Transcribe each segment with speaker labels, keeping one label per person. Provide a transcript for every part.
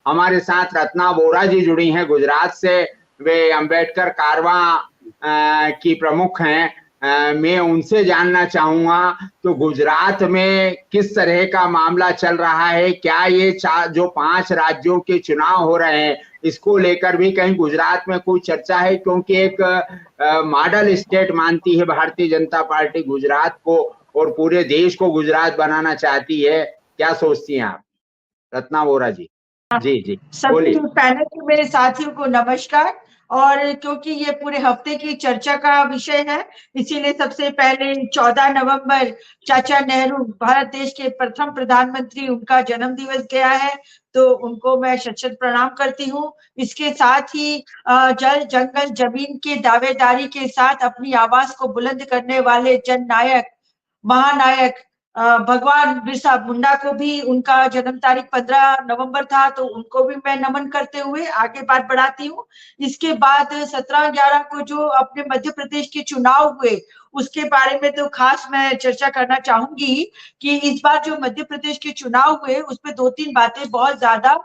Speaker 1: हमारे साथ रत्ना वोरा जी जुड़ी हैं गुजरात से, वे अंबेडकर कारवां की प्रमुख हैं। मैं उनसे जानना चाहूंगा तो गुजरात में किस तरह का मामला चल रहा है, क्या ये जो 5 राज्यों के चुनाव हो रहे हैं इसको लेकर भी कहीं गुजरात में कोई चर्चा है, क्योंकि एक मॉडल स्टेट मानती है भारतीय जनता पार्टी गुजरात को और पूरे देश को गुजरात बनाना चाहती है। क्या सोचती हैं आप रत्ना वोरा जी? जी जी
Speaker 2: सभी पैनल के मेरे साथियों को नमस्कार। और क्योंकि ये पूरे हफ्ते की चर्चा का विषय है, इसीलिए सबसे पहले 14 नवंबर चाचा नेहरू, भारत देश के प्रथम प्रधानमंत्री, उनका जन्म दिवस गया है, तो उनको मैं शत-शत प्रणाम करती हूँ। इसके साथ ही जल जंगल जमीन के दावेदारी के साथ अपनी आवाज को बुलंद करने वाले जननायक, महानायक भगवान बिरसा मुंडा को भी, उनका जन्म तारीख 15 नवंबर था, तो उनको भी मैं नमन करते हुए आगे बात बढ़ाती हूँ। इसके बाद 17/11 को जो अपने मध्य प्रदेश के चुनाव हुए, उसके बारे में तो खास मैं चर्चा करना चाहूंगी कि इस बार जो मध्य प्रदेश के चुनाव हुए उसमें 2-3 बातें बहुत ज्यादा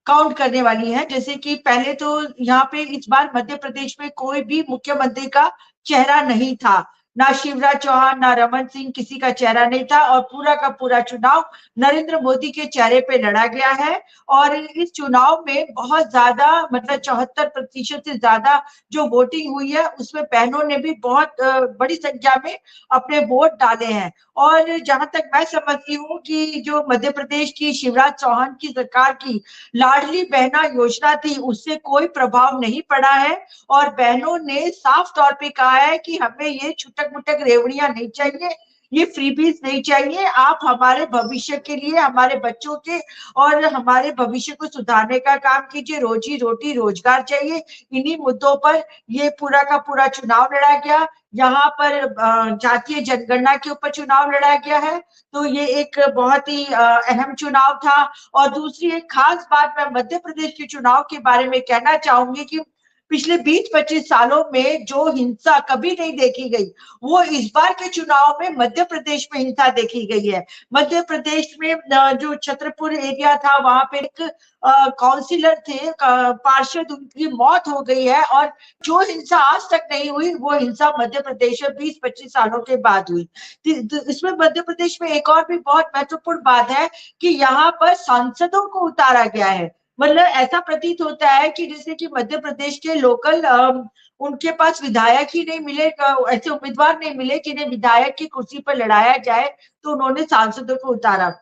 Speaker 2: काउंट करने वाली हैं। जैसे कि पहले तो यहाँ पे इस बार मध्य प्रदेश में कोई भी मुख्यमंत्री का चेहरा नहीं था, ना शिवराज चौहान, ना रमन सिंह, किसी का चेहरा नहीं था, और पूरा का पूरा चुनाव नरेंद्र मोदी के चेहरे पे लड़ा गया है। और इस चुनाव में बहुत ज्यादा, मतलब 74% से ज्यादा जो वोटिंग हुई है उसमें बहनों ने भी बहुत बड़ी संख्या में अपने वोट डाले हैं। और जहां तक मैं समझती हूँ कि जो मध्य प्रदेश की शिवराज चौहान की सरकार की लाडली बहना योजना थी, उससे कोई प्रभाव नहीं पड़ा है। और बहनों ने साफ तौर पे कहा है कि हमें ये छुटक-मुटक रेवड़ियां नहीं चाहिए, ये फ्रीबीज नहीं चाहिए। आप हमारे भविष्य के लिए, हमारे बच्चों के और हमारे भविष्य को सुधारने का काम कीजिए, रोजी रोटी रोजगार चाहिए। इन्हीं मुद्दों पर ये पूरा का पूरा चुनाव लड़ा गया। यहाँ पर जातीय जनगणना के ऊपर चुनाव लड़ा गया है, तो ये एक बहुत ही अहम चुनाव था। और दूसरी एक खास बात मैं मध्य प्रदेश के चुनाव के बारे में कहना चाहूंगी कि पिछले 20-25 सालों में जो हिंसा कभी नहीं देखी गई, वो इस बार के चुनाव में मध्य प्रदेश में हिंसा देखी गई है। मध्य प्रदेश में जो छतरपुर एरिया था, वहां पे एक काउंसिलर थे, पार्षद, उनकी मौत हो गई है। और जो हिंसा आज तक नहीं हुई, वो हिंसा मध्य प्रदेश में 20-25 सालों के बाद हुई। इसमें मध्य प्रदेश में एक और भी बहुत महत्वपूर्ण बात है कि यहाँ पर सांसदों को उतारा गया है। मतलब ऐसा प्रतीत होता है कि जैसे कि मध्य प्रदेश के लोकल उनके पास विधायक ही नहीं मिले, ऐसे उम्मीदवार नहीं मिले जिन्हें विधायक की कुर्सी पर लड़ाया जाए, तो उन्होंने सांसदों को उतारा।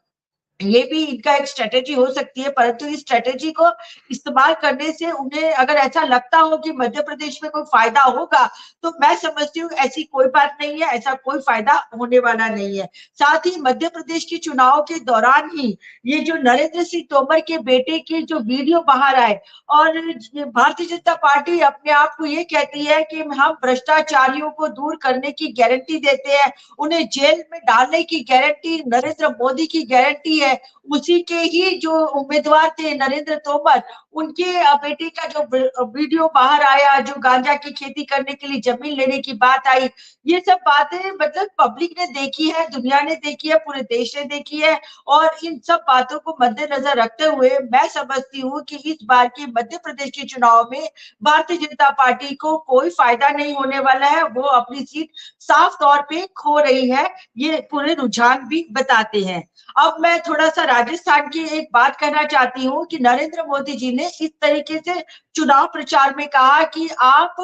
Speaker 2: ये भी इनका एक स्ट्रेटेजी हो सकती है, परंतु इस स्ट्रेटेजी को इस्तेमाल करने से उन्हें अगर ऐसा लगता हो कि मध्य प्रदेश में कोई फायदा होगा, तो मैं समझती हूँ ऐसी कोई बात नहीं है, ऐसा कोई फायदा होने वाला नहीं है। साथ ही मध्य प्रदेश के चुनाव के दौरान ही ये जो नरेंद्र सिंह तोमर के बेटे के जो वीडियो बाहर आए, और भारतीय जनता पार्टी अपने आप को ये कहती है कि हम भ्रष्टाचारियों को दूर करने की गारंटी देते हैं, उन्हें जेल में डालने की गारंटी नरेंद्र मोदी की गारंटी है। उसी के ही जो उम्मीदवार थे नरेंद्र तोमर, उनके बेटे का जो वीडियो बाहर आया, जो गांजा की खेती करने के लिए जमीन लेने की बात आई, ये सब बातें मतलब पब्लिक ने देखी है, दुनिया ने देखी है, पूरे देश ने देखी है। और इन सब बातों को मद्देनजर रखते हुए मैं समझती हूँ कि इस बार के मध्य प्रदेश के चुनाव में भारतीय जनता पार्टी को कोई फायदा नहीं होने वाला है, वो अपनी सीट साफ तौर पे खो रही है, ये पूरे रुझान भी बताते हैं। अब मैं थोड़ा सा राजस्थान की एक बात करना चाहती हूँ कि नरेंद्र मोदी जी ने इस तरीके से चुनाव प्रचार में कहा कि आप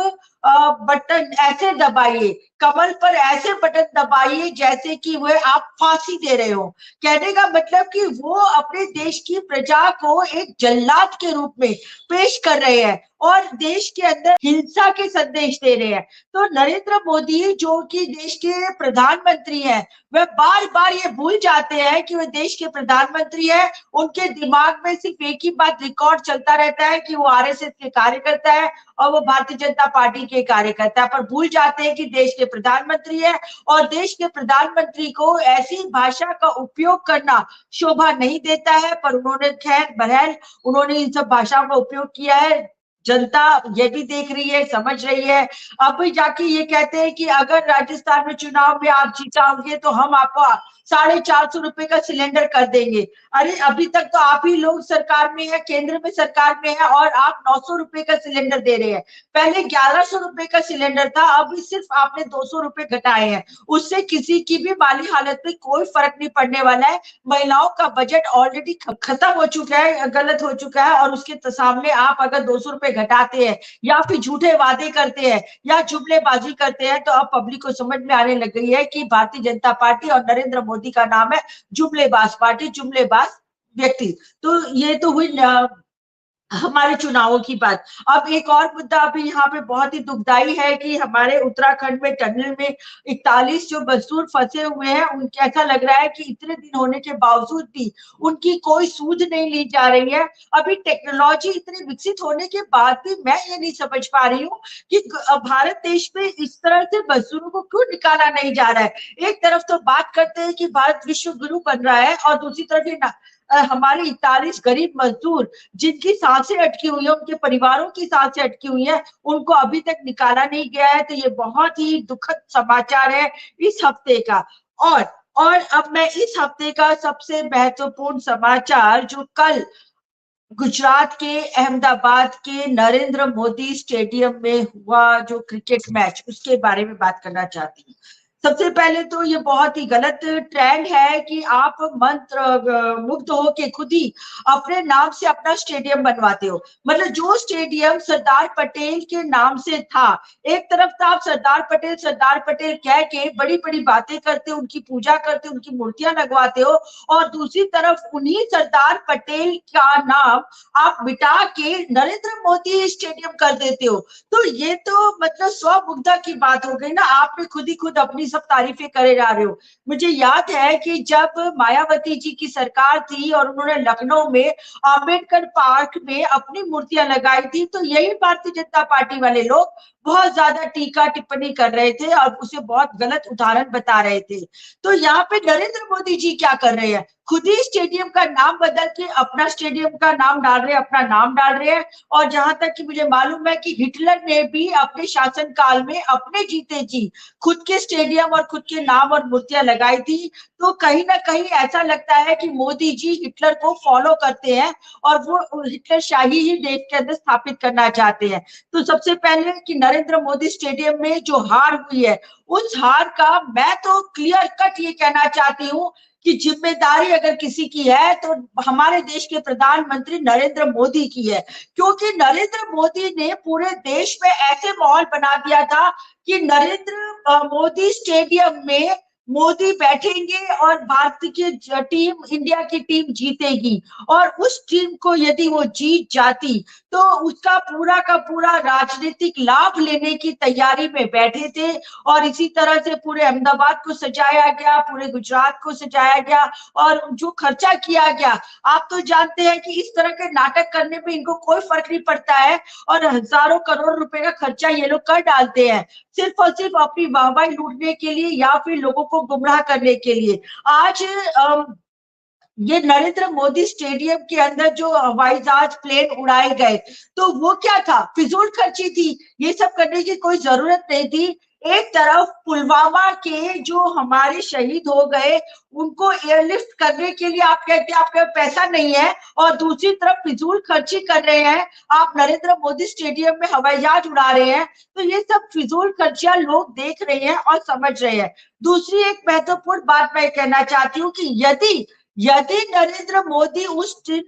Speaker 2: बटन ऐसे दबाइए, कमल पर ऐसे बटन दबाइए जैसे कि वह आप फांसी दे रहे हो। कहने का मतलब कि वो अपने देश की प्रजा को एक जल्लाद के रूप में पेश कर रहे हैं और देश के अंदर हिंसा के संदेश दे रहे हैं। तो नरेंद्र मोदी जो कि देश के प्रधानमंत्री हैं, वह बार बार ये भूल जाते हैं कि वह देश के प्रधानमंत्री है। उनके दिमाग में सिर्फ एक ही बात रिकॉर्ड चलता रहता है कि वो आरएसएस के कार्यकर्ता है और वो भारतीय जनता पार्टी के कार्यकर्ता है, पर भूल जाते हैं कि देश के प्रधानमंत्री है। और देश के प्रधानमंत्री को ऐसी भाषा का उपयोग करना शोभा नहीं देता है, पर उन्होंने खैर बहरहाल उन्होंने इन सब भाषाओं का उपयोग किया है। जनता ये भी देख रही है, समझ रही है। अब जाके ये कहते हैं कि अगर राजस्थान में चुनाव में आप जीताओगे तो हम आपको 450 रुपए का सिलेंडर कर देंगे। अरे अभी तक तो आप ही लोग सरकार में है, केंद्र में सरकार में है, और आप 900 रुपए का सिलेंडर दे रहे हैं। पहले 1100 रुपए का सिलेंडर था, अब सिर्फ आपने 200 रुपए घटाए हैं। उससे किसी की भी माली हालत में कोई फर्क नहीं पड़ने वाला है। महिलाओं का बजट ऑलरेडी खत्म हो चुका है, गलत हो चुका है, और उसके सामने आप अगर 200 रुपए घटाते हैं या फिर झूठे वादे करते हैं या जुमलेबाजी करते हैं, तो अब पब्लिक को समझ में आने लग गई है कि भारतीय जनता पार्टी और नरेंद्र मोदी का नाम है जुमलेबाज पार्टी, जुमलेबाज व्यक्ति। तो ये तो हुई हमारे चुनावों की बात। अब एक और मुद्दा अभी यहाँ पे बहुत ही दुखदाई है कि हमारे उत्तराखंड में टनल में 41 जो मजदूर फंसे हुए हैं, उनके ऐसा लग रहा है कि इतने दिन होने के बावजूद भी उनकी कोई सूध नहीं ली जा रही है। अभी टेक्नोलॉजी इतनी विकसित होने के बाद भी मैं ये नहीं समझ पा रही हूँ कि भारत देश में इस तरह से मजदूरों को क्यों निकाला नहीं जा रहा है। एक तरफ तो बात करते हैं कि भारत विश्व गुरु बन रहा है, और दूसरी तरफ ये हमारे 41 गरीब मजदूर जिनकी सांसें अटकी हुई है, उनके परिवारों की सांसें अटकी हुई है, उनको अभी तक निकाला नहीं गया है। तो ये बहुत ही दुखद समाचार है इस हफ्ते का। और अब मैं इस हफ्ते का सबसे महत्वपूर्ण समाचार जो कल गुजरात के अहमदाबाद के नरेंद्र मोदी स्टेडियम में हुआ जो क्रिकेट मैच, उसके बारे में बात करना चाहती हूँ। सबसे पहले तो ये बहुत ही गलत ट्रेंड है कि आप मंत्र मुग्ध हो के खुद ही अपने नाम से अपना स्टेडियम बनवाते हो। मतलब जो स्टेडियम सरदार पटेल के नाम से था, एक तरफ तो आप सरदार पटेल कह के बड़ी बड़ी बातें करते, उनकी पूजा करते, उनकी मूर्तियां लगवाते हो, और दूसरी तरफ उन्हीं सरदार पटेल का नाम आप मिटा के नरेंद्र मोदी स्टेडियम कर देते हो। तो ये तो मतलब स्वमुग्धा की बात हो गई ना, आपने खुद ही खुद अपनी सब तारीफें करे जा रहे हो। मुझे याद है कि जब मायावती जी की सरकार थी और उन्होंने लखनऊ में अंबेडकर पार्क में अपनी मूर्तियां लगाई थी, तो यही भारतीय जनता पार्टी वाले लोग बहुत ज्यादा टीका टिप्पणी कर रहे थे और उसे बहुत गलत उदाहरण बता रहे थे। तो यहाँ पे नरेंद्र मोदी जी क्या कर रहे हैं, खुद ही स्टेडियम का नाम बदल के अपना स्टेडियम का नाम डाल रहे हैं, अपना नाम डाल रहे हैं। और जहां तक कि मुझे मालूम है कि हिटलर ने भी अपने शासन काल में अपने जीते जी खुद के स्टेडियम और खुद के नाम और मूर्तियां लगाई थी। तो कहीं ना कहीं ऐसा लगता है कि मोदी जी हिटलर को फॉलो करते हैं और वो हिटलर शाही ही देश के अंदर स्थापित करना चाहते हैं। तो सबसे पहले कि नरेंद्र मोदी स्टेडियम में जो हार हुई है, उस हार का मैं तो क्लियर कट ये कहना चाहती हूँ कि जिम्मेदारी अगर किसी की है तो हमारे देश के प्रधानमंत्री नरेंद्र मोदी की है। क्योंकि नरेंद्र मोदी ने पूरे देश में ऐसे माहौल बना दिया था कि नरेंद्र मोदी स्टेडियम में मोदी बैठेंगे और भारत की टीम, इंडिया की टीम जीतेगी। और उस टीम को यदि वो जीत जाती तो उसका पूरा का पूरा राजनीतिक लाभ लेने की तैयारी में बैठे थे। और इसी तरह से पूरे अहमदाबाद को सजाया गया, पूरे गुजरात को सजाया गया, और जो खर्चा किया गया, आप तो जानते हैं कि इस तरह के नाटक करने पे इनको कोई फर्क नहीं पड़ता है, और हजारों करोड़ रुपए का खर्चा ये लोग कर डालते हैं सिर्फ और सिर्फ अपनी वाहवाही लूटने के लिए या फिर लोगों को गुमराह करने के लिए। आज ये नरेंद्र मोदी स्टेडियम के अंदर जो हवाई जहाज, प्लेन उड़ाए गए, तो वो क्या था, फिजूल खर्ची थी। ये सब करने की कोई जरूरत नहीं थी। एक तरफ पुलवामा के जो हमारे शहीद हो गए, उनको एयरलिफ्ट करने के लिए आप कहते हैं आपके पैसा नहीं है, और दूसरी तरफ फिजूल खर्ची कर रहे हैं आप, नरेंद्र मोदी स्टेडियम में हवाई जहाज उड़ा रहे हैं। तो ये सब फिजूल खर्चियां लोग देख रहे हैं और समझ रहे हैं। दूसरी एक महत्वपूर्ण बात मैं कहना चाहती हूँ कि यदि नरेंद्र मोदी उस दिन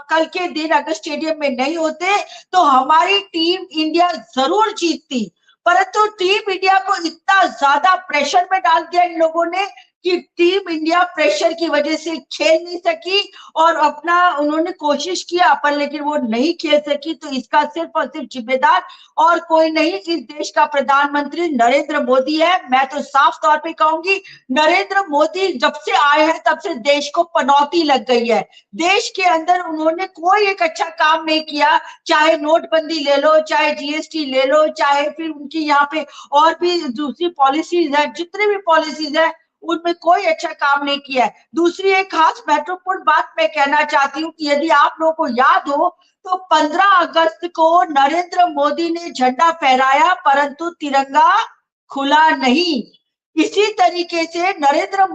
Speaker 2: कल के दिन अगर स्टेडियम में नहीं होते तो हमारी टीम इंडिया जरूर जीतती। परंतु टीम इंडिया को इतना ज्यादा प्रेशर में डाल दिया इन लोगों ने कि टीम इंडिया प्रेशर की वजह से खेल नहीं सकी, और अपना उन्होंने कोशिश किया पर लेकिन वो नहीं खेल सकी। तो इसका सिर्फ और सिर्फ जिम्मेदार और कोई नहीं, इस देश का प्रधानमंत्री नरेंद्र मोदी है। मैं तो साफ तौर पे कहूंगी, नरेंद्र मोदी जब से आए हैं तब से देश को पनौती लग गई है। देश के अंदर उन्होंने कोई एक अच्छा काम नहीं किया, चाहे नोटबंदी ले लो, चाहे जीएसटी ले लो, चाहे फिर उनकी यहाँ पे और भी दूसरी पॉलिसीज है, जितनी भी पॉलिसीज है उनमें कोई अच्छा काम नहीं किया है। दूसरी एक खास महत्वपूर्ण बात मैं कहना चाहती हूँ कि यदि आप लोगों को याद हो तो 15 अगस्त को नरेंद्र मोदी ने झंडा फहराया परंतु तिरंगा खुला नहीं। इसी तरीके से नरेंद्र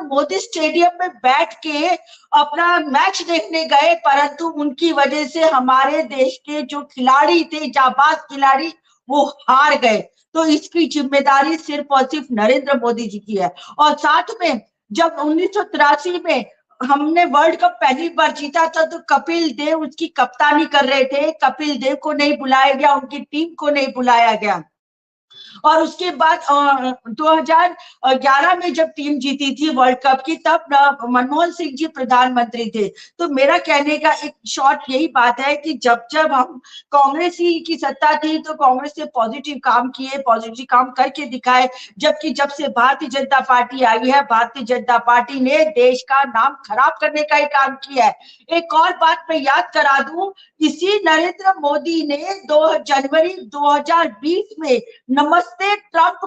Speaker 2: मोदी स्टेडियम में बैठ के अपना मैच देखने गए परंतु उनकी वजह से हमारे देश के जो खिलाड़ी थे, जाबाज खिलाड़ी, वो हार गए। तो इसकी जिम्मेदारी सिर्फ और सिर्फ नरेंद्र मोदी जी की है। और साथ में जब 1983 में हमने वर्ल्ड कप पहली बार जीता था तो कपिल देव उसकी कप्तानी कर रहे थे, कपिल देव को नहीं बुलाया गया, उनकी टीम को नहीं बुलाया गया। और उसके बाद 2011 में जब टीम जीती थी वर्ल्ड कप की, तब मनमोहन सिंह जी प्रधानमंत्री थे। तो मेरा कहने का एक शॉर्ट यही बात है कि जब जब हम कांग्रेस ही की सत्ता थी तो कांग्रेस ने पॉजिटिव काम किए, पॉजिटिव काम करके दिखाए, जबकि जब से भारतीय जनता पार्टी आई है, भारतीय जनता पार्टी ने देश का नाम खराब करने का ही काम किया है। एक और बात मैं याद करा दूं, इसी नरेंद्र मोदी ने 2 जनवरी 2020 में नमस्ते ट्रंप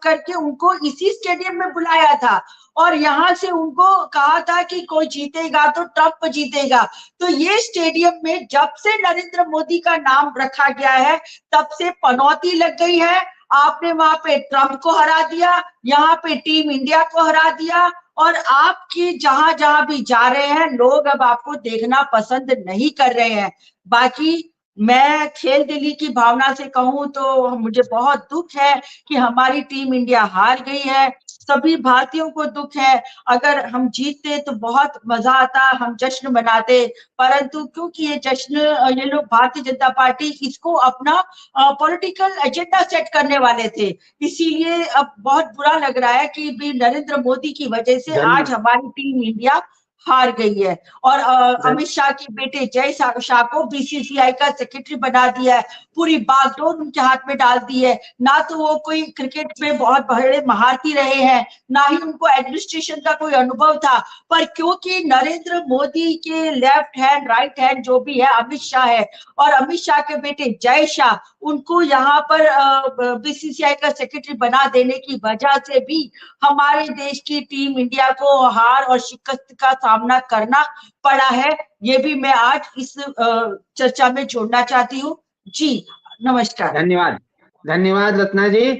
Speaker 2: करके उनको इसी स्टेडियम में बुलाया था और यहां से उनको कहा था कि कोई जीतेगा तो ट्रंप जीतेगा। तो ये स्टेडियम में जब से नरेंद्र मोदी का नाम रखा गया है तब से पनौती लग गई है। आपने वहां पे ट्रंप को हरा दिया, यहाँ पे टीम इंडिया को हरा दिया और आपकी जहां जहां भी जा रहे हैं लोग अब आपको देखना पसंद नहीं कर रहे हैं। बाकी मैं खेल दिली की भावना से कहूं तो मुझे बहुत दुख है कि हमारी टीम इंडिया हार गई है। सभी भारतीयों को दुख है। अगर हम जीतते तो बहुत मजा आता, हम जश्न मनाते, परंतु क्योंकि ये जश्न ये लोग भारतीय जनता पार्टी इसको अपना पॉलिटिकल एजेंडा सेट करने वाले थे, इसीलिए अब बहुत बुरा लग रहा है कि भी नरेंद्र मोदी की वजह से आज हमारी टीम इंडिया हार गई है। और अमित शाह के बेटे जय शाह को बीसीसीआई का सेक्रेटरी बना दिया है, पूरी बागडोर उनके हाथ में डाल दी है। ना तो वो कोई क्रिकेट में बहुत बड़े महारथी रहे हैं, ना ही उनको एडमिनिस्ट्रेशन का कोई अनुभव था, पर क्योंकि नरेंद्र मोदी के लेफ्ट हैंड राइट हैंड जो भी है अमित शाह है और अमित शाह के बेटे जय शाह, उनको यहाँ पर बीसीसीआई का सेक्रेटरी बना देने की वजह से भी हमारे देश की टीम इंडिया को हार और शिकस्त का सामना करना पड़ा है। ये भी मैं आज इस चर्चा में जोड़ना चाहती हूँ। जी नमस्कार।
Speaker 1: धन्यवाद, धन्यवाद रत्ना जी।